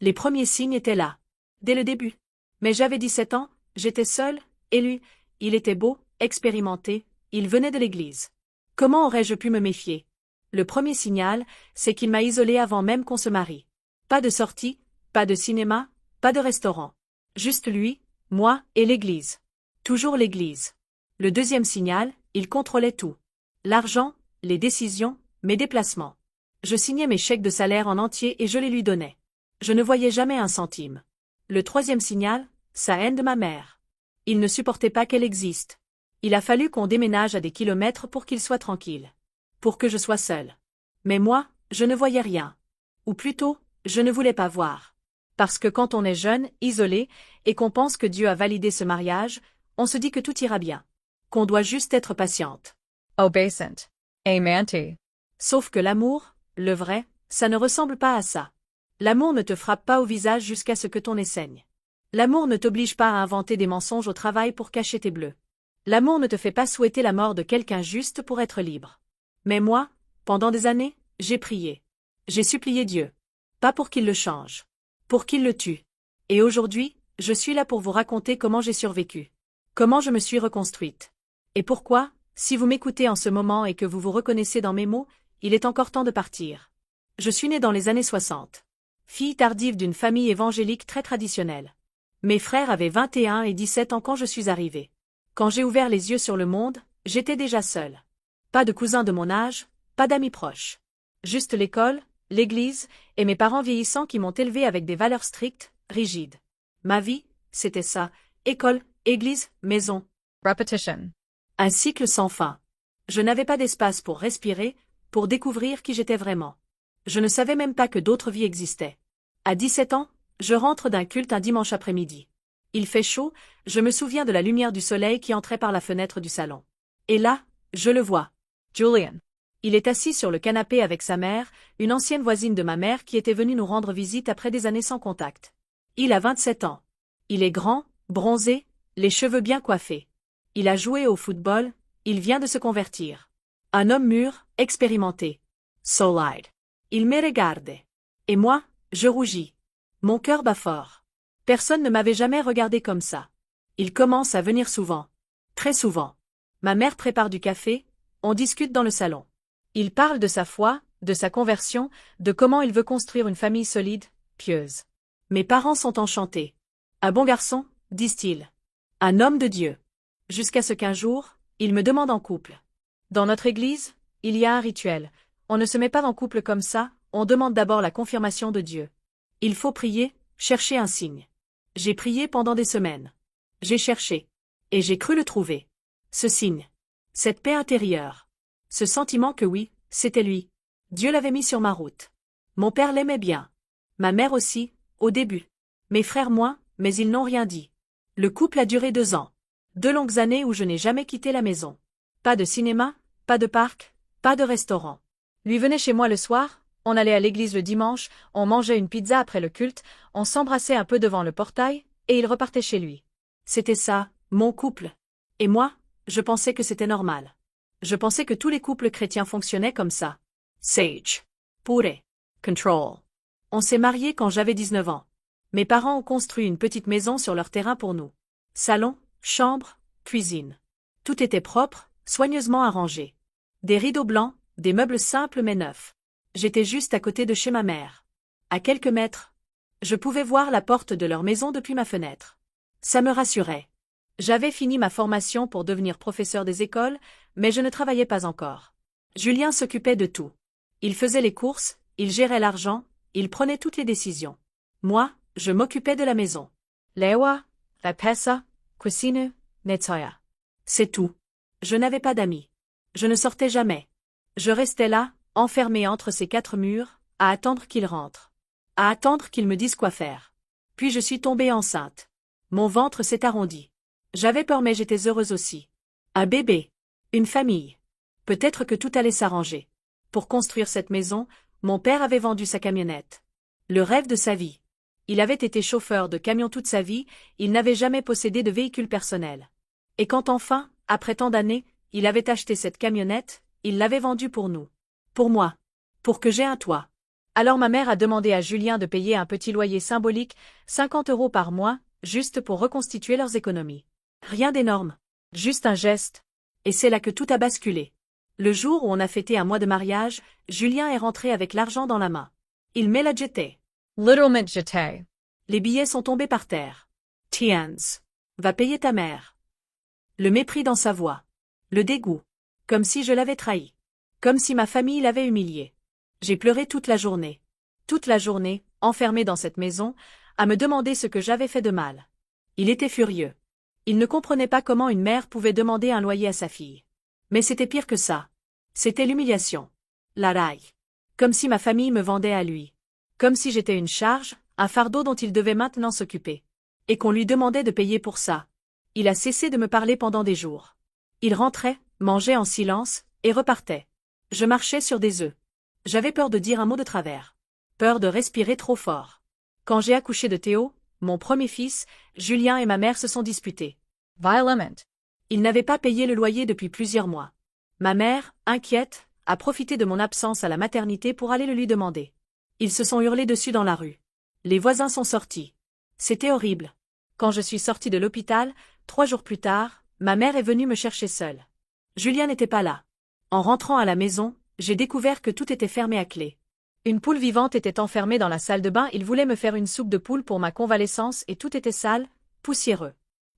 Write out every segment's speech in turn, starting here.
Les premiers signes étaient là. Dès le début. Mais j'avais 17 ans, j'étais seule, et lui, il était beau, expérimenté, il venait de l'église. Comment aurais-je pu me méfier? Le premier signal, c'est qu'il m'a isolée avant même qu'on se marie. Pas de sortie, pas de cinéma, pas de restaurant. Juste lui, moi et l'église. Toujours l'église. Le deuxième signal, il contrôlait tout. L'argent, les décisions, mes déplacements. Je signais mes chèques de salaire en entier et je les lui donnais. Je ne voyais jamais un centime. Le troisième signal, sa haine de ma mère. Il ne supportait pas qu'elle existe. Il a fallu qu'on déménage à des kilomètres pour qu'il soit tranquille. Pour que je sois seule. Mais moi, je ne voyais rien. Ou plutôt, je ne voulais pas voir. Parce que quand on est jeune, isolé, et qu'on pense que Dieu a validé ce mariage, on se dit que tout ira bien. Qu'on doit juste être patiente. Obeisant. Aimanti. Sauf que l'amour, le vrai, ça ne ressemble pas à ça. L'amour ne te frappe pas au visage jusqu'à ce que ton nez saigne. L'amour ne t'oblige pas à inventer des mensonges au travail pour cacher tes bleus. L'amour ne te fait pas souhaiter la mort de quelqu'un juste pour être libre. Mais moi, pendant des années, j'ai prié. J'ai supplié Dieu. Pas pour qu'il le change. Pour qu'il le tue. Et aujourd'hui, je suis là pour vous raconter comment j'ai survécu. Comment je me suis reconstruite. Et pourquoi, si vous m'écoutez en ce moment et que vous vous reconnaissez dans mes mots, il est encore temps de partir. Je suis née dans les années 60. Fille tardive d'une famille évangélique très traditionnelle. Mes frères avaient 21 et 17 ans quand je suis arrivée. Quand j'ai ouvert les yeux sur le monde, j'étais déjà seule. Pas de cousins de mon âge, pas d'amis proches. Juste l'école, l'église, et mes parents vieillissants qui m'ont élevée avec des valeurs strictes, rigides. Ma vie, c'était ça, école, église, maison. Repetition. Un cycle sans fin. Je n'avais pas d'espace pour respirer, pour découvrir qui j'étais vraiment. Je ne savais même pas que d'autres vies existaient. À 17 ans, je rentre d'un culte un dimanche après-midi. Il fait chaud, je me souviens de la lumière du soleil qui entrait par la fenêtre du salon. Et là, je le vois. Julian. Il est assis sur le canapé avec sa mère, une ancienne voisine de ma mère qui était venue nous rendre visite après des années sans contact. Il a 27 ans. Il est grand, bronzé, les cheveux bien coiffés. Il a joué au football, il vient de se convertir. Un homme mûr, expérimenté. Solide. Il me regarde. Et moi, je rougis. Mon cœur bat fort. Personne ne m'avait jamais regardé comme ça. Il commence à venir souvent. Très souvent. Ma mère prépare du café, on discute dans le salon. Il parle de sa foi, de sa conversion, de comment il veut construire une famille solide, pieuse. Mes parents sont enchantés. Un bon garçon, disent-ils. Un homme de Dieu. Jusqu'à ce qu'un jour, il me demande en couple. Dans notre église, il y a un rituel. On ne se met pas en couple comme ça, on demande d'abord la confirmation de Dieu. Il faut prier, chercher un signe. J'ai prié pendant des semaines. J'ai cherché. Et j'ai cru le trouver. Ce signe. Cette paix intérieure. Ce sentiment que oui, c'était lui. Dieu l'avait mis sur ma route. Mon père l'aimait bien. Ma mère aussi, au début. Mes frères moins, mais ils n'ont rien dit. Le couple a duré 2 ans. 2 longues années où je n'ai jamais quitté la maison. Pas de cinéma, pas de parc, pas de restaurant. Lui venait chez moi le soir, on allait à l'église le dimanche, on mangeait une pizza après le culte, on s'embrassait un peu devant le portail, et il repartait chez lui. C'était ça, mon couple. Et moi, je pensais que c'était normal. Je pensais que tous les couples chrétiens fonctionnaient comme ça. Sage. Pure. Control. On s'est mariés quand j'avais 19 ans. Mes parents ont construit une petite maison sur leur terrain pour nous. Salon, chambre, cuisine. Tout était propre, soigneusement arrangé. Des rideaux blancs, des meubles simples mais neufs. J'étais juste à côté de chez ma mère. À quelques mètres. Je pouvais voir la porte de leur maison depuis ma fenêtre. Ça me rassurait. J'avais fini ma formation pour devenir professeur des écoles, mais je ne travaillais pas encore. Julien s'occupait de tout. Il faisait les courses, il gérait l'argent, il prenait toutes les décisions. Moi, je m'occupais de la maison. Lewa, la pesa, cuisine, nettoya. C'est tout. Je n'avais pas d'amis. Je ne sortais jamais. Je restais là, enfermée entre ces 4 murs, à attendre qu'il rentre. À attendre qu'il me dise quoi faire. Puis je suis tombée enceinte. Mon ventre s'est arrondi. J'avais peur mais j'étais heureuse aussi. Un bébé. Une famille. Peut-être que tout allait s'arranger. Pour construire cette maison, mon père avait vendu sa camionnette. Le rêve de sa vie. Il avait été chauffeur de camion toute sa vie, il n'avait jamais possédé de véhicule personnel. Et quand enfin, après tant d'années, il avait acheté cette camionnette, il l'avait vendue pour nous. Pour moi. Pour que j'aie un toit. Alors ma mère a demandé à Julien de payer un petit loyer symbolique, 50 € par mois, juste pour reconstituer leurs économies. Rien d'énorme. Juste un geste. Et c'est là que tout a basculé. Le jour où on a fêté un mois de mariage, Julien est rentré avec l'argent dans la main. Il me l'a jeté. Literalmente jeté. Les billets sont tombés par terre. Tiens. Va payer ta mère. Le mépris dans sa voix. Le dégoût. Comme si je l'avais trahi. Comme si ma famille l'avait humilié. J'ai pleuré toute la journée. Toute la journée, enfermée dans cette maison, à me demander ce que j'avais fait de mal. Il était furieux. Il ne comprenait pas comment une mère pouvait demander un loyer à sa fille. Mais c'était pire que ça. C'était l'humiliation. La raille. Comme si ma famille me vendait à lui. Comme si j'étais une charge, un fardeau dont il devait maintenant s'occuper. Et qu'on lui demandait de payer pour ça. Il a cessé de me parler pendant des jours. Il rentrait, mangeait en silence, et repartait. Je marchais sur des œufs. J'avais peur de dire un mot de travers. Peur de respirer trop fort. Quand j'ai accouché de Théo, mon premier fils, Julien et ma mère se sont disputés. Violent. Ils n'avaient pas payé le loyer depuis plusieurs mois. Ma mère, inquiète, a profité de mon absence à la maternité pour aller le lui demander. Ils se sont hurlés dessus dans la rue. Les voisins sont sortis. C'était horrible. Quand je suis sortie de l'hôpital, 3 jours plus tard, ma mère est venue me chercher seule. Julien n'était pas là. En rentrant à la maison, j'ai découvert que tout était fermé à clé. Une poule vivante était enfermée dans la salle de bain, il voulait me faire une soupe de poule pour ma convalescence et tout était sale, poussiéreux.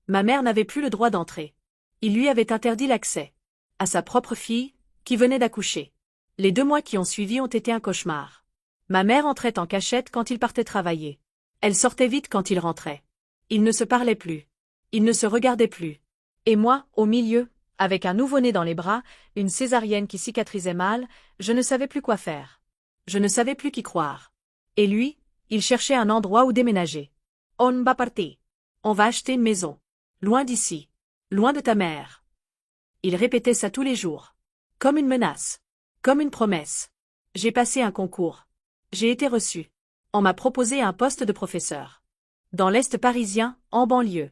Ma mère n'avait plus le droit d'entrer. Il lui avait interdit l'accès. À sa propre fille, qui venait d'accoucher. Les 2 mois qui ont suivi ont été un cauchemar. Ma mère entrait en cachette quand il partait travailler. Elle sortait vite quand il rentrait. Ils ne se parlaient plus. Ils ne se regardaient plus. Et moi, au milieu, avec un nouveau-né dans les bras, une césarienne qui cicatrisait mal, je ne savais plus quoi faire. Je ne savais plus qui croire. Et lui, il cherchait un endroit où déménager. On va partir. On va acheter une maison. Loin d'ici. Loin de ta mère. Il répétait ça tous les jours. Comme une menace. Comme une promesse. J'ai passé un concours. J'ai été reçu. On m'a proposé un poste de professeur. Dans l'Est parisien, en banlieue.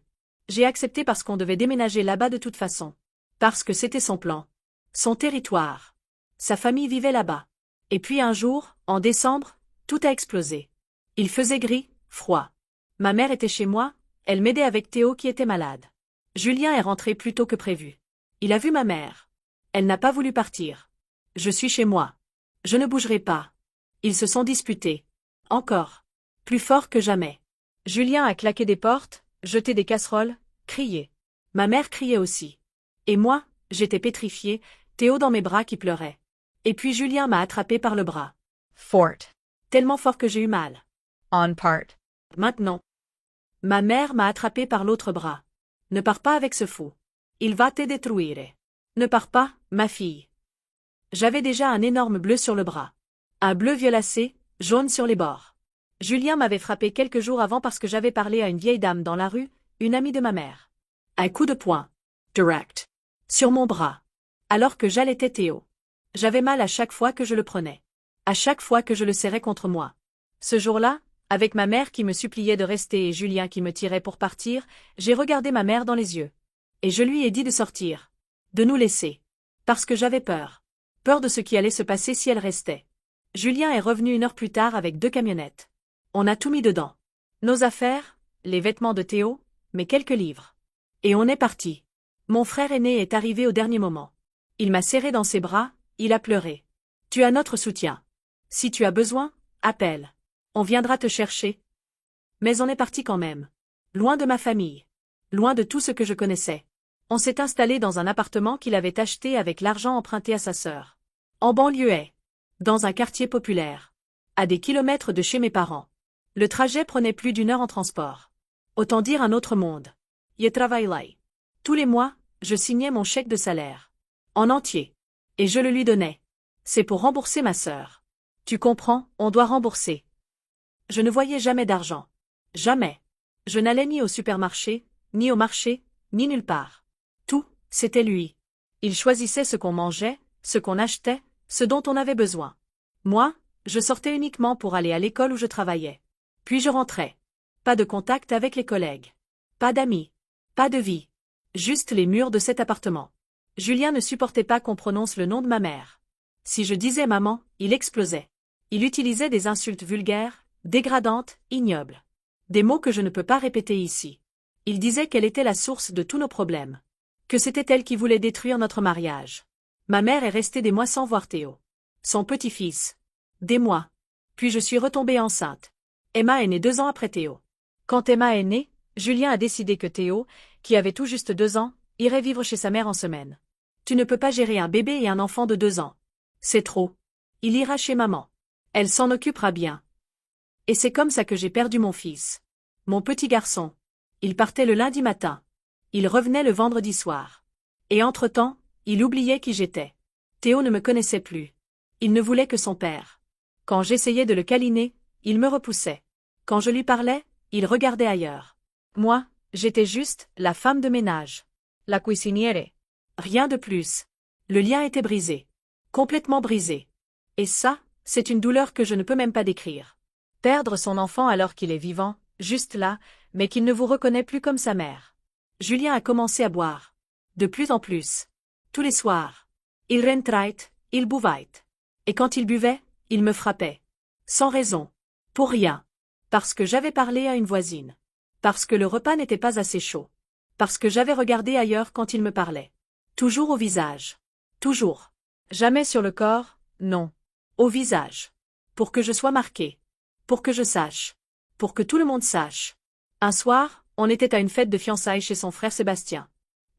J'ai accepté parce qu'on devait déménager là-bas de toute façon. Parce que c'était son plan. Son territoire. Sa famille vivait là-bas. Et puis un jour, en décembre, tout a explosé. Il faisait gris, froid. Ma mère était chez moi, elle m'aidait avec Théo qui était malade. Julien est rentré plus tôt que prévu. Il a vu ma mère. Elle n'a pas voulu partir. Je suis chez moi. Je ne bougerai pas. Ils se sont disputés. Encore. Plus fort que jamais. Julien a claqué des portes, jeté des casseroles, crié. Ma mère criait aussi. Et moi, j'étais pétrifiée, Théo dans mes bras qui pleurait. Et puis Julien m'a attrapé par le bras. Fort. Tellement fort que j'ai eu mal. On part. Maintenant. Ma mère m'a attrapé par l'autre bras. Ne pars pas avec ce fou. Il va te détruire. Ne pars pas, ma fille. J'avais déjà un énorme bleu sur le bras. Un bleu violacé, jaune sur les bords. Julien m'avait frappé quelques jours avant parce que j'avais parlé à une vieille dame dans la rue, une amie de ma mère. Un coup de poing. Direct. Sur mon bras. Alors que j'allaitais Théo. J'avais mal à chaque fois que je le prenais. À chaque fois que je le serrais contre moi. Ce jour-là, avec ma mère qui me suppliait de rester et Julien qui me tirait pour partir, j'ai regardé ma mère dans les yeux. Et je lui ai dit de sortir. De nous laisser. Parce que j'avais peur. Peur de ce qui allait se passer si elle restait. Julien est revenu 1 heure plus tard avec 2 camionnettes. On a tout mis dedans. Nos affaires, les vêtements de Théo, mes quelques livres. Et on est parti. Mon frère aîné est arrivé au dernier moment. Il m'a serré dans ses bras, il a pleuré. Tu as notre soutien. Si tu as besoin, appelle. On viendra te chercher. Mais on est parti quand même. Loin de ma famille. Loin de tout ce que je connaissais. On s'est installé dans un appartement qu'il avait acheté avec l'argent emprunté à sa sœur. En banlieue. Dans un quartier populaire. À des kilomètres de chez mes parents. Le trajet prenait plus d'1 heure en transport. Autant dire un autre monde. Je travaillais. Tous les mois, je signais mon chèque de salaire. En entier. Et je le lui donnais. C'est pour rembourser ma sœur. Tu comprends, on doit rembourser. Je ne voyais jamais d'argent. Jamais. Je n'allais ni au supermarché, ni au marché, ni nulle part. Tout, c'était lui. Il choisissait ce qu'on mangeait, ce qu'on achetait, ce dont on avait besoin. Moi, je sortais uniquement pour aller à l'école où je travaillais. Puis je rentrais. Pas de contact avec les collègues. Pas d'amis. Pas de vie. Juste les murs de cet appartement. Julien ne supportait pas qu'on prononce le nom de ma mère. Si je disais maman, il explosait. Il utilisait des insultes vulgaires, dégradantes, ignobles. Des mots que je ne peux pas répéter ici. Il disait qu'elle était la source de tous nos problèmes. Que c'était elle qui voulait détruire notre mariage. Ma mère est restée des mois sans voir Théo. Son petit-fils. Des mois. Puis je suis retombée enceinte. Emma est née 2 ans après Théo. Quand Emma est née, Julien a décidé que Théo, qui avait tout juste 2 ans, irait vivre chez sa mère en semaine. Tu ne peux pas gérer un bébé et un enfant de 2 ans. C'est trop. Il ira chez maman. Elle s'en occupera bien. Et c'est comme ça que j'ai perdu mon fils. Mon petit garçon. Il partait le lundi matin. Il revenait le vendredi soir. Et entre-temps, il oubliait qui j'étais. Théo ne me connaissait plus. Il ne voulait que son père. Quand j'essayais de le câliner, il me repoussait. Quand je lui parlais, il regardait ailleurs. Moi, j'étais juste la femme de ménage. La cuisiniere. Rien de plus. Le lien était brisé. Complètement brisé. Et ça, c'est une douleur que je ne peux même pas décrire. Perdre son enfant alors qu'il est vivant, juste là, mais qu'il ne vous reconnaît plus comme sa mère. Julien a commencé à boire. De plus en plus. Tous les soirs. Il rentrait, il buvait. Et quand il buvait, il me frappait. Sans raison. Pour rien. Parce que j'avais parlé à une voisine. Parce que le repas n'était pas assez chaud. Parce que j'avais regardé ailleurs quand il me parlait. Toujours au visage. Toujours. Jamais sur le corps, non. Au visage. Pour que je sois marquée. Pour que je sache. Pour que tout le monde sache. Un soir, on était à une fête de fiançailles chez son frère Sébastien.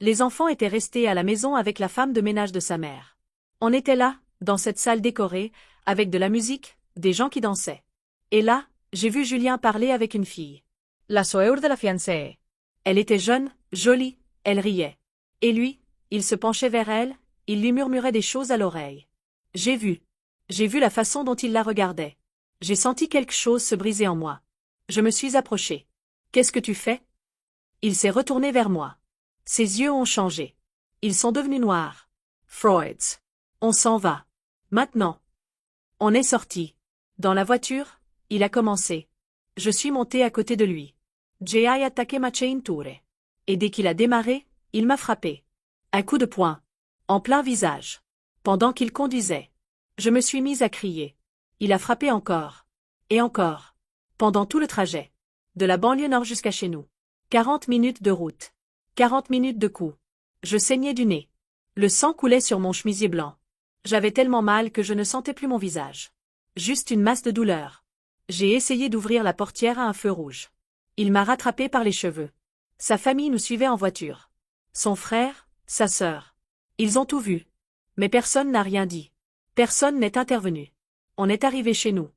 Les enfants étaient restés à la maison avec la femme de ménage de sa mère. On était là, dans cette salle décorée, avec de la musique, des gens qui dansaient. Et là, j'ai vu Julien parler avec une fille. La soeur de la fiancée. Elle était jeune, jolie, elle riait. Et lui, il se penchait vers elle, il lui murmurait des choses à l'oreille. J'ai vu la façon dont il la regardait. J'ai senti quelque chose se briser en moi. Je me suis approchée. Qu'est-ce que tu fais? Il s'est retourné vers moi. Ses yeux ont changé. Ils sont devenus noirs. Freud's. On s'en va. Maintenant. On est sorti. Dans la voiture, il a commencé. Je suis montée à côté de lui. J'ai attaqué ma cinture. Et dès qu'il a démarré, il m'a frappé. Un coup de poing. En plein visage. Pendant qu'il conduisait. Je me suis mise à crier. Il a frappé encore. Et encore. Pendant tout le trajet. De la banlieue nord jusqu'à chez nous. 40 minutes de route. 40 minutes de coups. Je saignais du nez. Le sang coulait sur mon chemisier blanc. J'avais tellement mal que je ne sentais plus mon visage. Juste une masse de douleur. J'ai essayé d'ouvrir la portière à un feu rouge. Il m'a rattrapé par les cheveux. Sa famille nous suivait en voiture. Son frère, sa sœur. Ils ont tout vu. Mais personne n'a rien dit. Personne n'est intervenu. On est arrivé chez nous.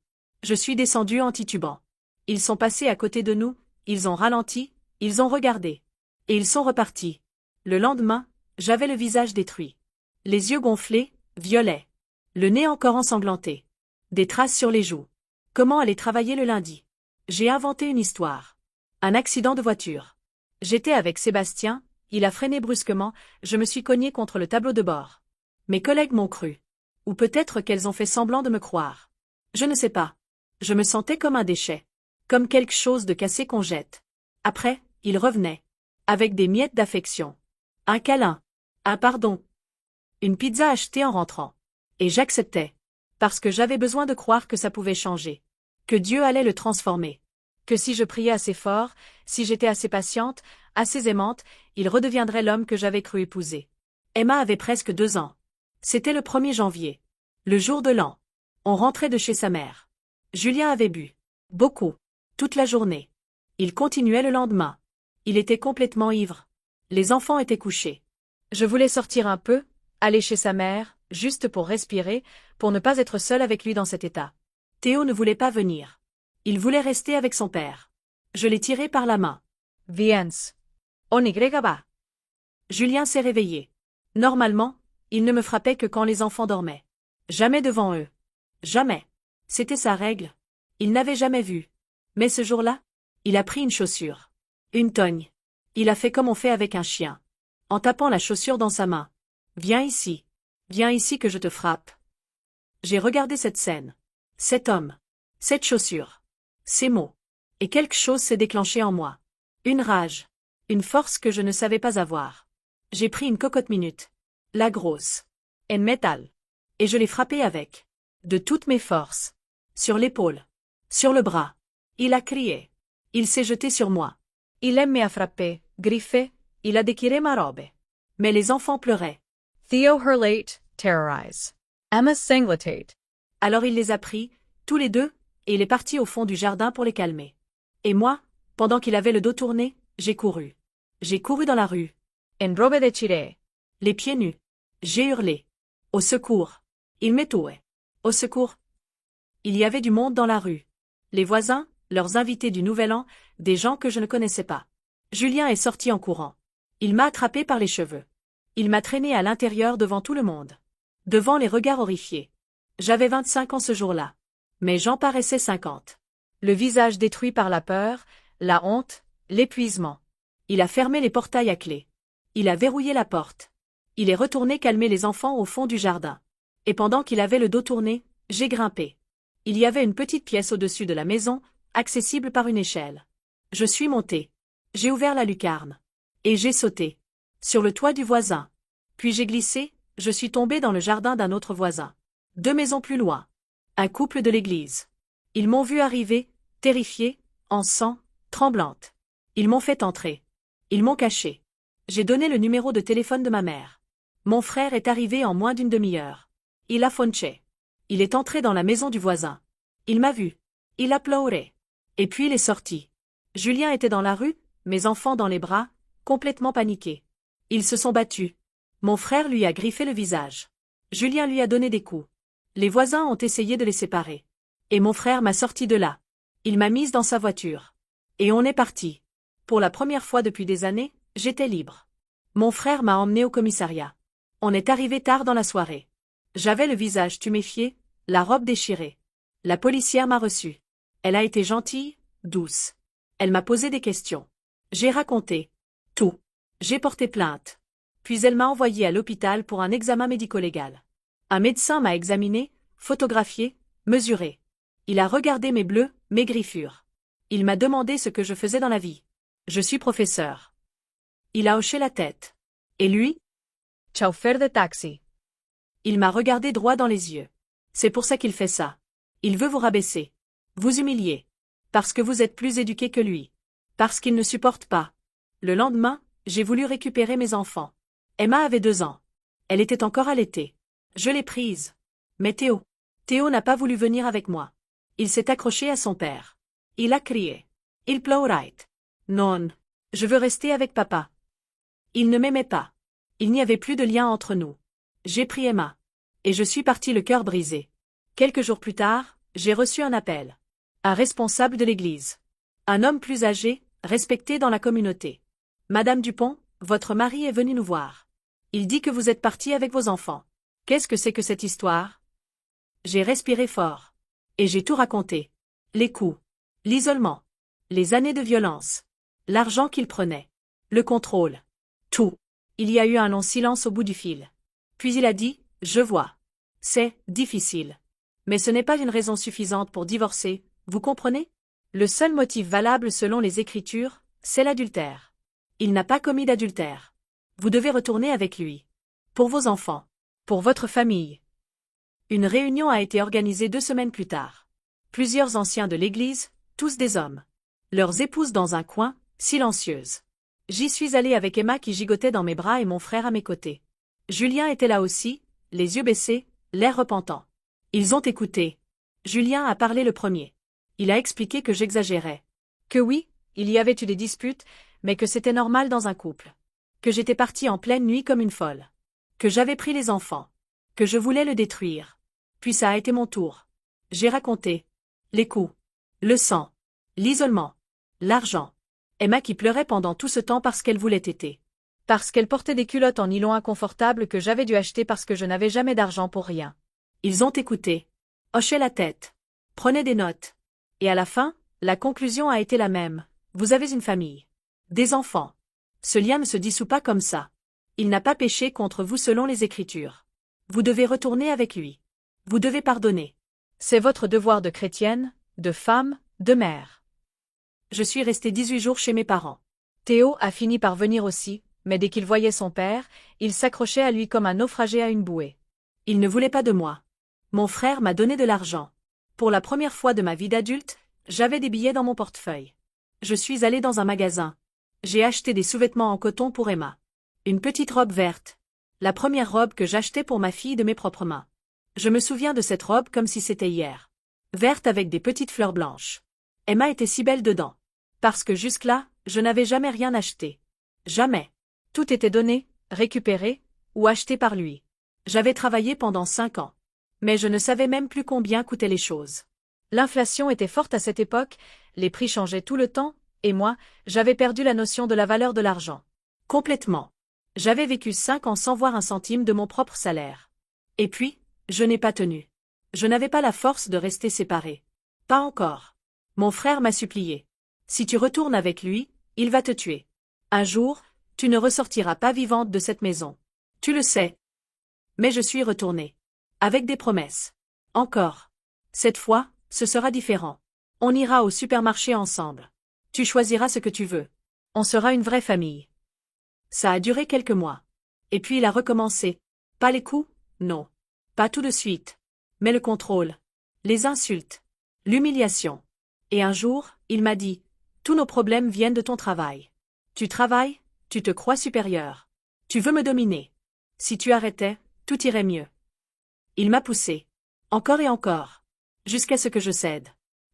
Je suis descendu en titubant. Ils sont passés à côté de nous, ils ont ralenti, ils ont regardé. Et ils sont repartis. Le lendemain, j'avais le visage détruit. Les yeux gonflés, violets. Le nez encore ensanglanté. Des traces sur les joues. Comment aller travailler le lundi? J'ai inventé une histoire. Un accident de voiture. J'étais avec Sébastien, il a freiné brusquement, je me suis cognée contre le tableau de bord. Mes collègues m'ont cru. Ou peut-être qu'elles ont fait semblant de me croire. Je ne sais pas. Je me sentais comme un déchet. Comme quelque chose de cassé qu'on jette. Après, il revenait. Avec des miettes d'affection. Un câlin. Un pardon. Une pizza achetée en rentrant. Et j'acceptais. Parce que j'avais besoin de croire que ça pouvait changer. Que Dieu allait le transformer. Que si je priais assez fort, si j'étais assez patiente, assez aimante, il redeviendrait l'homme que j'avais cru épouser. Emma avait presque 2 ans. C'était le 1er janvier. Le jour de l'an. On rentrait de chez sa mère. Julien avait bu. Beaucoup. Toute la journée. Il continuait le lendemain. Il était complètement ivre. Les enfants étaient couchés. Je voulais sortir un peu, aller chez sa mère, juste pour respirer, pour ne pas être seule avec lui dans cet état. Théo ne voulait pas venir. Il voulait rester avec son père. Je l'ai tiré par la main. Viens. On y va. Julien s'est réveillé. Normalement, il ne me frappait que quand les enfants dormaient. Jamais devant eux. Jamais. C'était sa règle. Il n'avait jamais vu. Mais ce jour-là, il a pris une chaussure. Une togne. Il a fait comme on fait avec un chien. En tapant la chaussure dans sa main. Viens ici. Viens ici que je te frappe. J'ai regardé cette scène. Cet homme. Cette chaussure. Ces mots. Et quelque chose s'est déclenché en moi. Une rage. Une force que je ne savais pas avoir. J'ai pris une cocotte minute. La grosse. En métal. Et je l'ai frappé avec. De toutes mes forces. sur l'épaule, sur le bras. Il a crié. Il s'est jeté sur moi. Il me a frappé, griffé, il a déchiré ma robe. Mais les enfants pleuraient. Theo hurlate, terrorize. Emma sanglotate. Alors il les a pris, tous les deux, et il est parti au fond du jardin pour les calmer. Et moi, pendant qu'il avait le dos tourné, j'ai couru. J'ai couru dans la rue. En robe de chire. Les pieds nus. J'ai hurlé. Au secours. Il m'étouait. Au secours. Il y avait du monde dans la rue. Les voisins, leurs invités du Nouvel An, des gens que je ne connaissais pas. Julien est sorti en courant. Il m'a attrapé par les cheveux. Il m'a traîné à l'intérieur devant tout le monde. Devant les regards horrifiés. J'avais 25 ans ce jour-là. Mais j'en paraissais 50. Le visage détruit par la peur, la honte, l'épuisement. Il a fermé les portails à clé. Il a verrouillé la porte. Il est retourné calmer les enfants au fond du jardin. Et pendant qu'il avait le dos tourné, j'ai grimpé. Il y avait une petite pièce au-dessus de la maison, accessible par une échelle. Je suis monté. J'ai ouvert la lucarne. Et j'ai sauté. Sur le toit du voisin. Puis j'ai glissé, je suis tombé dans le jardin d'un autre voisin. 2 maisons plus loin. Un couple de l'église. Ils m'ont vu arriver, terrifiée, en sang, tremblante. Ils m'ont fait entrer. Ils m'ont caché. J'ai donné le numéro de téléphone de ma mère. Mon frère est arrivé en moins d'une demi-heure. Il a fonché. Il est entré dans la maison du voisin. Il m'a vu. Il a pleuré. Et puis il est sorti. Julien était dans la rue, mes enfants dans les bras, complètement paniqués. Ils se sont battus. Mon frère lui a griffé le visage. Julien lui a donné des coups. Les voisins ont essayé de les séparer. Et mon frère m'a sorti de là. Il m'a mise dans sa voiture. Et on est parti. Pour la première fois depuis des années, j'étais libre. Mon frère m'a emmené au commissariat. On est arrivé tard dans la soirée. J'avais le visage tuméfié, la robe déchirée. La policière m'a reçu. Elle a été gentille, douce. Elle m'a posé des questions. J'ai raconté. Tout. J'ai porté plainte. Puis elle m'a envoyé à l'hôpital pour un examen médico-légal. Un médecin m'a examiné, photographié, mesuré. Il a regardé mes bleus, mes griffures. Il m'a demandé ce que je faisais dans la vie. Je suis professeur. Il a hoché la tête. Et lui? Chauffeur de taxi. Il m'a regardé droit dans les yeux. C'est pour ça qu'il fait ça. Il veut vous rabaisser. Vous humilier. Parce que vous êtes plus éduqué que lui. Parce qu'il ne supporte pas. Le lendemain, j'ai voulu récupérer mes enfants. Emma avait 2 ans. Elle était encore allaitée. Je l'ai prise. Mais Théo n'a pas voulu venir avec moi. Il s'est accroché à son père. Il a crié. Il pleurait. Non. Je veux rester avec papa. Il ne m'aimait pas. Il n'y avait plus de lien entre nous. J'ai pris Emma. Et je suis parti le cœur brisé. Quelques jours plus tard, j'ai reçu un appel. Un responsable de l'église. Un homme plus âgé, respecté dans la communauté. Madame Dupont, votre mari est venu nous voir. Il dit que vous êtes partie avec vos enfants. Qu'est-ce que c'est que cette histoire? J'ai respiré fort. Et j'ai tout raconté. Les coups. L'isolement. Les années de violence. L'argent qu'il prenait. Le contrôle. Tout. Il y a eu un long silence au bout du fil. Puis il a dit, je vois. C'est difficile. Mais ce n'est pas une raison suffisante pour divorcer, vous comprenez? Le seul motif valable selon les Écritures, c'est l'adultère. Il n'a pas commis d'adultère. Vous devez retourner avec lui. Pour vos enfants. Pour votre famille. Une réunion a été organisée 2 semaines plus tard. Plusieurs anciens de l'Église, tous des hommes. Leurs épouses dans un coin, silencieuses. J'y suis allée avec Emma qui gigotait dans mes bras et mon frère à mes côtés. Julien était là aussi, les yeux baissés, l'air repentant. Ils ont écouté. Julien a parlé le premier. Il a expliqué que j'exagérais. Que oui, il y avait eu des disputes, mais que c'était normal dans un couple. Que j'étais partie en pleine nuit comme une folle. Que j'avais pris les enfants. Que je voulais le détruire. Puis ça a été mon tour. J'ai raconté. Les coups. Le sang. L'isolement. L'argent. Emma qui pleurait pendant tout ce temps parce qu'elle voulait téter. Parce qu'elle portait des culottes en nylon inconfortables que j'avais dû acheter parce que je n'avais jamais d'argent pour rien. Ils ont écouté. Hochaient la tête. Prenaient des notes. Et à la fin, la conclusion a été la même. Vous avez une famille. Des enfants. Ce lien ne se dissout pas comme ça. Il n'a pas péché contre vous selon les Écritures. Vous devez retourner avec lui. Vous devez pardonner. C'est votre devoir de chrétienne, de femme, de mère. Je suis restée 18 jours chez mes parents. Théo a fini par venir aussi, mais dès qu'il voyait son père, il s'accrochait à lui comme un naufragé à une bouée. Il ne voulait pas de moi. Mon frère m'a donné de l'argent. Pour la première fois de ma vie d'adulte, j'avais des billets dans mon portefeuille. Je suis allée dans un magasin. J'ai acheté des sous-vêtements en coton pour Emma. Une petite robe verte. La première robe que j'achetais pour ma fille de mes propres mains. Je me souviens de cette robe comme si c'était hier. Verte avec des petites fleurs blanches. Emma était si belle dedans. Parce que jusque-là, je n'avais jamais rien acheté. Jamais. Tout était donné, récupéré, ou acheté par lui. J'avais travaillé pendant 5 ans. Mais je ne savais même plus combien coûtaient les choses. L'inflation était forte à cette époque, les prix changeaient tout le temps, et moi, j'avais perdu la notion de la valeur de l'argent. Complètement. J'avais vécu 5 ans sans voir un centime de mon propre salaire. Et puis, je n'ai pas tenu. Je n'avais pas la force de rester séparée. Pas encore. Mon frère m'a supplié. Si tu retournes avec lui, il va te tuer. Un jour, tu ne ressortiras pas vivante de cette maison. Tu le sais. Mais je suis retournée. Avec des promesses. Encore. Cette fois, ce sera différent. On ira au supermarché ensemble. Tu choisiras ce que tu veux. On sera une vraie famille. Ça a duré quelques mois. Et puis il a recommencé. Pas les coups, non. Pas tout de suite. Mais le contrôle. Les insultes. L'humiliation. Et un jour, il m'a dit, tous nos problèmes viennent de ton travail. Tu travailles, tu te crois supérieur. Tu veux me dominer. Si tu arrêtais, tout irait mieux. Il m'a poussé. Encore et encore. Jusqu'à ce que je cède.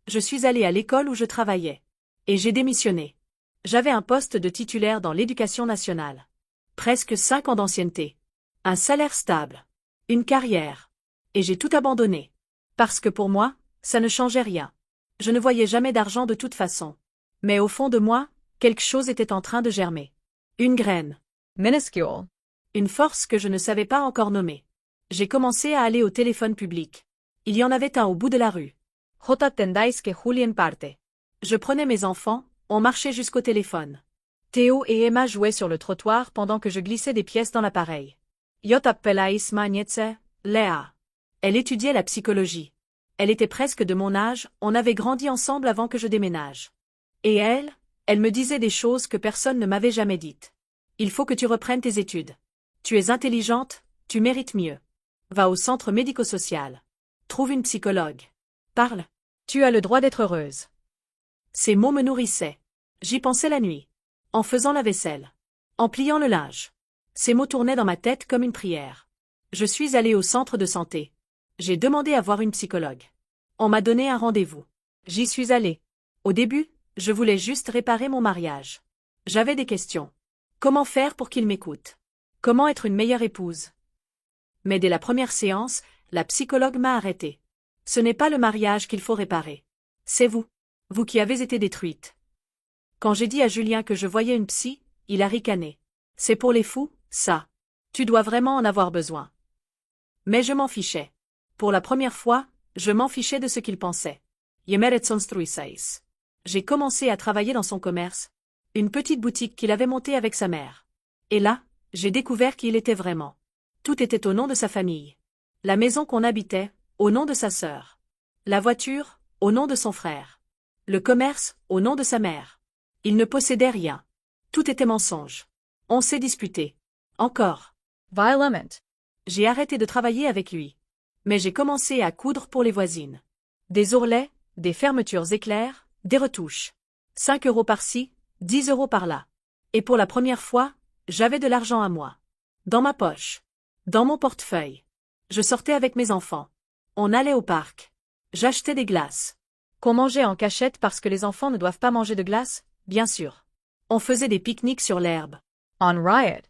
Je suis allée à l'école où je travaillais. Et j'ai démissionné. J'avais un poste de titulaire dans l'éducation nationale. Presque 5 ans d'ancienneté. Un salaire stable. Une carrière. Et j'ai tout abandonné. Parce que pour moi, ça ne changeait rien. Je ne voyais jamais d'argent de toute façon. Mais au fond de moi, quelque chose était en train de germer. Une graine. Minuscule. Une force que je ne savais pas encore nommer. J'ai commencé à aller au téléphone public. Il y en avait un au bout de la rue. J. Tendais que Julien parte. Je prenais mes enfants, on marchait jusqu'au téléphone. Théo et Emma jouaient sur le trottoir pendant que je glissais des pièces dans l'appareil. J. Pelais Magnetze, Léa. Elle étudiait la psychologie. Elle était presque de mon âge, on avait grandi ensemble avant que je déménage. Et elle me disait des choses que personne ne m'avait jamais dites. Il faut que tu reprennes tes études. Tu es intelligente, tu mérites mieux. Va au centre médico-social. Trouve une psychologue. Parle. Tu as le droit d'être heureuse. Ces mots me nourrissaient. J'y pensais la nuit. En faisant la vaisselle. En pliant le linge. Ces mots tournaient dans ma tête comme une prière. Je suis allée au centre de santé. J'ai demandé à voir une psychologue. On m'a donné un rendez-vous. J'y suis allée. Au début, je voulais juste réparer mon mariage. J'avais des questions. Comment faire pour qu'il m'écoute? Comment être une meilleure épouse? Mais dès la première séance, la psychologue m'a arrêtée. Ce n'est pas le mariage qu'il faut réparer. C'est vous. Vous qui avez été détruite. Quand j'ai dit à Julien que je voyais une psy, il a ricané. C'est pour les fous, ça. Tu dois vraiment en avoir besoin. Mais je m'en fichais. Pour la première fois, je m'en fichais de ce qu'il pensait. J'ai commencé à travailler dans son commerce, une petite boutique qu'il avait montée avec sa mère. Et là, j'ai découvert qui il était vraiment. Tout était au nom de sa famille. La maison qu'on habitait, au nom de sa sœur. La voiture, au nom de son frère. Le commerce, au nom de sa mère. Il ne possédait rien. Tout était mensonge. On s'est disputé. Encore. Violent. J'ai arrêté de travailler avec lui. Mais j'ai commencé à coudre pour les voisines. Des ourlets, des fermetures éclairs, des retouches. 5 € par-ci, 10 € par-là. Et pour la première fois, j'avais de l'argent à moi. Dans ma poche. Dans mon portefeuille. Je sortais avec mes enfants. On allait au parc. J'achetais des glaces. Qu'on mangeait en cachette parce que les enfants ne doivent pas manger de glace, bien sûr. On faisait des pique-niques sur l'herbe. On riot.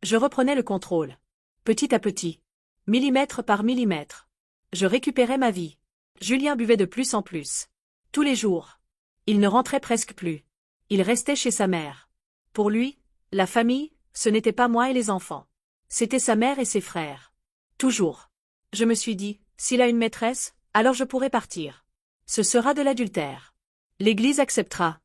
Je reprenais le contrôle. Petit à petit. Millimètre par millimètre. Je récupérais ma vie. Julien buvait de plus en plus. Tous les jours. Il ne rentrait presque plus. Il restait chez sa mère. Pour lui, la famille, ce n'était pas moi et les enfants. C'était sa mère et ses frères. Toujours. Je me suis dit, s'il a une maîtresse, alors je pourrai partir. Ce sera de l'adultère. L'Église acceptera.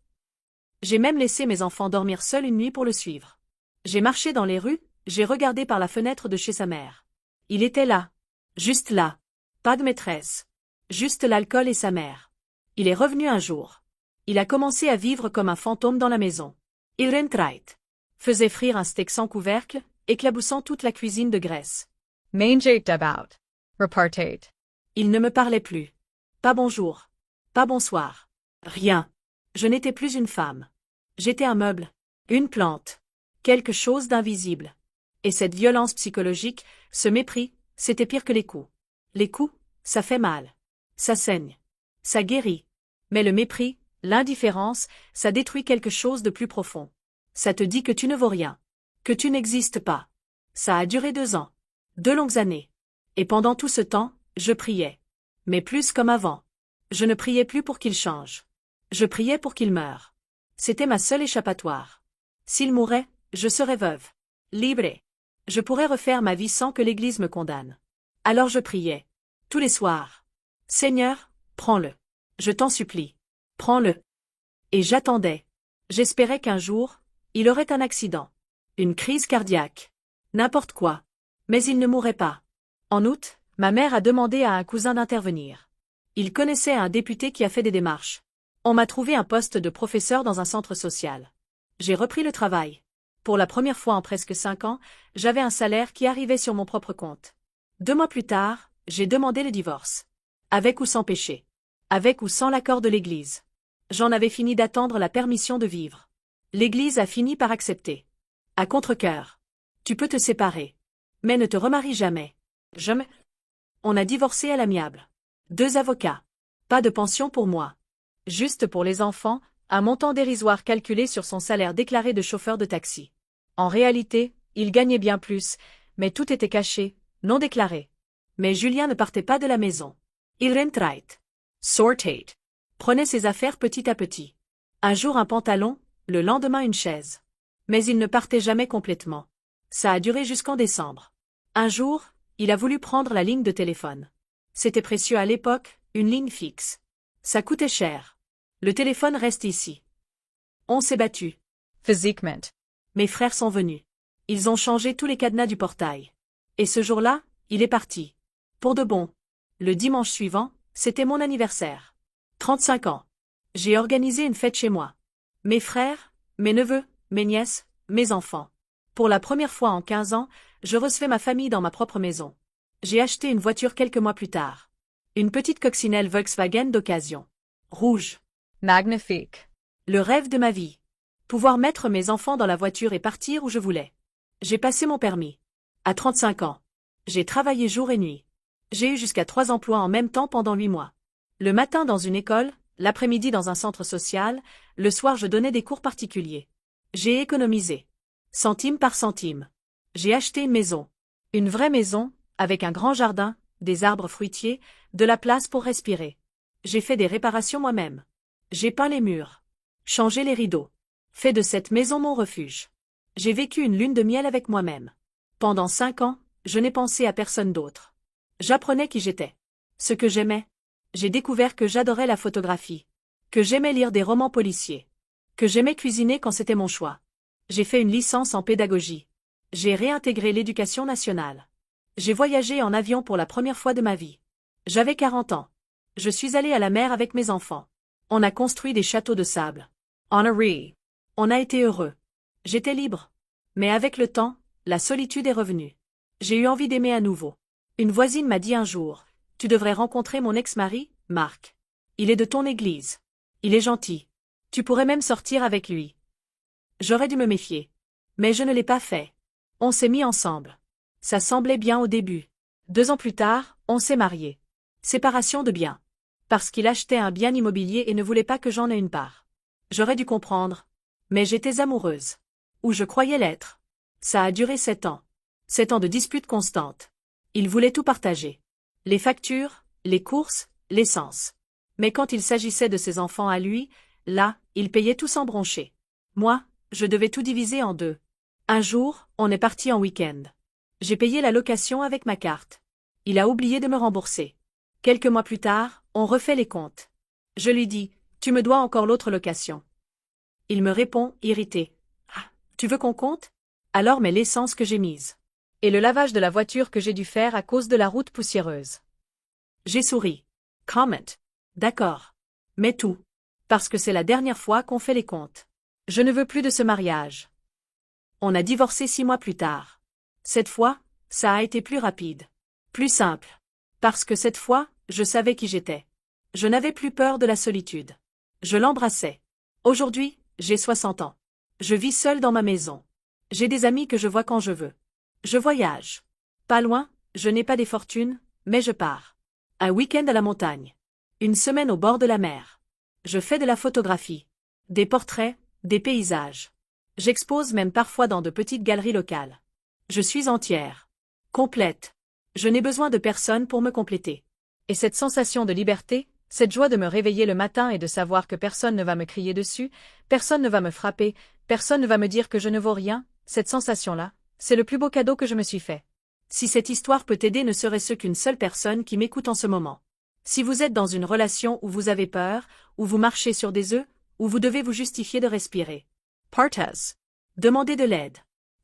J'ai même laissé mes enfants dormir seuls une nuit pour le suivre. J'ai marché dans les rues, j'ai regardé par la fenêtre de chez sa mère. Il était là. Juste là. Pas de maîtresse. Juste l'alcool et sa mère. Il est revenu un jour. Il a commencé à vivre comme un fantôme dans la maison. Il rentrait. Faisait frire un steak sans couvercle, éclaboussant toute la cuisine de graisse. Mangeit about. Repartate. Il ne me parlait plus. Pas bonjour. Pas bonsoir. Rien. Je n'étais plus une femme. J'étais un meuble. Une plante. Quelque chose d'invisible. Et cette violence psychologique, ce mépris, c'était pire que les coups. Les coups, ça fait mal. Ça saigne. Ça guérit. Mais le mépris, l'indifférence, ça détruit quelque chose de plus profond. Ça te dit que tu ne vaux rien. Que tu n'existes pas. Ça a duré 2 ans. 2 longues années. Et pendant tout ce temps, je priais. Mais plus comme avant. Je ne priais plus pour qu'il change. Je priais pour qu'il meure. C'était ma seule échappatoire. S'il mourait, je serais veuve. Libre. Je pourrais refaire ma vie sans que l'Église me condamne. Alors je priais. Tous les soirs. Seigneur, prends-le. Je t'en supplie. Prends-le. Et j'attendais. J'espérais qu'un jour, il aurait un accident. Une crise cardiaque. N'importe quoi. Mais il ne mourrait pas. En août, ma mère a demandé à un cousin d'intervenir. Il connaissait un député qui a fait des démarches. On m'a trouvé un poste de professeur dans un centre social. J'ai repris le travail. Pour la première fois en presque 5 ans, j'avais un salaire qui arrivait sur mon propre compte. 2 mois plus tard, j'ai demandé le divorce. Avec ou sans péché. Avec ou sans l'accord de l'Église. J'en avais fini d'attendre la permission de vivre. L'Église a fini par accepter. À contre-cœur. Tu peux te séparer. Mais ne te remarie jamais. Jamais. On a divorcé à l'amiable. 2 avocats. Pas de pension pour moi. Juste pour les enfants, un montant dérisoire calculé sur son salaire déclaré de chauffeur de taxi. En réalité, il gagnait bien plus, mais tout était caché, non déclaré. Mais Julien ne partait pas de la maison. Il rentrait. Sortait. Prenait ses affaires petit à petit. Un jour un pantalon, le lendemain une chaise. Mais il ne partait jamais complètement. Ça a duré jusqu'en décembre. Un jour, il a voulu prendre la ligne de téléphone. C'était précieux à l'époque, une ligne fixe. Ça coûtait cher. Le téléphone reste ici. On s'est battu. Physiquement. Mes frères sont venus. Ils ont changé tous les cadenas du portail. Et ce jour-là, il est parti. Pour de bon. Le dimanche suivant, c'était mon anniversaire. 35 ans. J'ai organisé une fête chez moi. Mes frères, mes neveux, mes nièces, mes enfants. Pour la première fois en 15 ans, je recevais ma famille dans ma propre maison. J'ai acheté une voiture quelques mois plus tard. Une petite coccinelle Volkswagen d'occasion. Rouge. Magnifique. Le rêve de ma vie. Pouvoir mettre mes enfants dans la voiture et partir où je voulais. J'ai passé mon permis. À 35 ans. J'ai travaillé jour et nuit. J'ai eu jusqu'à 3 emplois en même temps pendant 8 mois. Le matin dans une école, l'après-midi dans un centre social, le soir je donnais des cours particuliers. J'ai économisé. Centime par centime. J'ai acheté une maison. Une vraie maison, avec un grand jardin, des arbres fruitiers, de la place pour respirer. J'ai fait des réparations moi-même. J'ai peint les murs. Changé les rideaux. Fait de cette maison mon refuge. J'ai vécu une lune de miel avec moi-même. Pendant 5 ans, je n'ai pensé à personne d'autre. J'apprenais qui j'étais. Ce que j'aimais. J'ai découvert que j'adorais la photographie. Que j'aimais lire des romans policiers. Que j'aimais cuisiner quand c'était mon choix. J'ai fait une licence en pédagogie. J'ai réintégré l'éducation nationale. J'ai voyagé en avion pour la première fois de ma vie. J'avais 40 ans. Je suis allé à la mer avec mes enfants. On a construit des châteaux de sable. On a ri. On a été heureux. J'étais libre. Mais avec le temps, la solitude est revenue. J'ai eu envie d'aimer à nouveau. Une voisine m'a dit un jour, « Tu devrais rencontrer mon ex-mari, Marc. Il est de ton église. Il est gentil. Tu pourrais même sortir avec lui. » J'aurais dû me méfier. Mais je ne l'ai pas fait. On s'est mis ensemble. Ça semblait bien au début. 2 ans plus tard, on s'est mariés. Séparation de biens. Parce qu'il achetait un bien immobilier et ne voulait pas que j'en aie une part. J'aurais dû comprendre. Mais j'étais amoureuse. Ou je croyais l'être. Ça a duré 7 ans. 7 ans de disputes constantes. Il voulait tout partager. Les factures, les courses, l'essence. Mais quand il s'agissait de ses enfants à lui, là, il payait tout sans broncher. Moi, je devais tout diviser en 2. Un jour, on est parti en week-end. J'ai payé la location avec ma carte. Il a oublié de me rembourser. Quelques mois plus tard, on refait les comptes. Je lui dis, tu me dois encore l'autre location. Il me répond, irrité. Ah, tu veux qu'on compte? Alors mets l'essence que j'ai mise. Et le lavage de la voiture que j'ai dû faire à cause de la route poussiéreuse. J'ai souri. Comment? D'accord. Mets tout. Parce que c'est la dernière fois qu'on fait les comptes. Je ne veux plus de ce mariage. On a divorcé 6 mois plus tard. Cette fois, ça a été plus rapide. Plus simple. Parce que cette fois, je savais qui j'étais. Je n'avais plus peur de la solitude. Je l'embrassais. Aujourd'hui, j'ai 60 ans. Je vis seul dans ma maison. J'ai des amis que je vois quand je veux. Je voyage. Pas loin, je n'ai pas des fortunes, mais je pars. Un week-end à la montagne. Une semaine au bord de la mer. Je fais de la photographie. Des portraits, des paysages. J'expose même parfois dans de petites galeries locales. Je suis entière. Complète. Je n'ai besoin de personne pour me compléter. Et cette sensation de liberté, cette joie de me réveiller le matin et de savoir que personne ne va me crier dessus, personne ne va me frapper, personne ne va me dire que je ne vaux rien, cette sensation-là, c'est le plus beau cadeau que je me suis fait. Si cette histoire peut t'aider, ne serait-ce qu'une seule personne qui m'écoute en ce moment. Si vous êtes dans une relation où vous avez peur, où vous marchez sur des œufs, où vous devez vous justifier de respirer. Partez. Demandez de l'aide.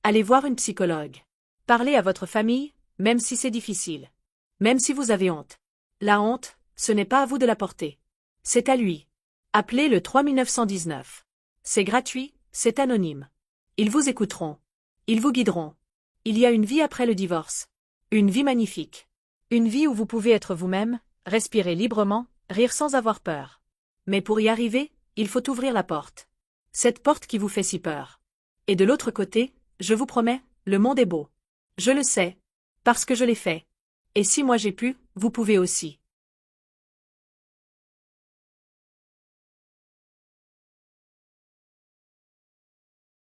Allez voir une psychologue. Parlez à votre famille, même si c'est difficile. Même si vous avez honte. La honte, ce n'est pas à vous de la porter. C'est à lui. Appelez le 3919. C'est gratuit, c'est anonyme. Ils vous écouteront. Ils vous guideront. Il y a une vie après le divorce. Une vie magnifique. Une vie où vous pouvez être vous-même, respirer librement, rire sans avoir peur. Mais pour y arriver, il faut ouvrir la porte. Cette porte qui vous fait si peur. Et de l'autre côté, je vous promets, le monde est beau. Je le sais. Parce que je l'ai fait. Et si moi j'ai pu, vous pouvez aussi.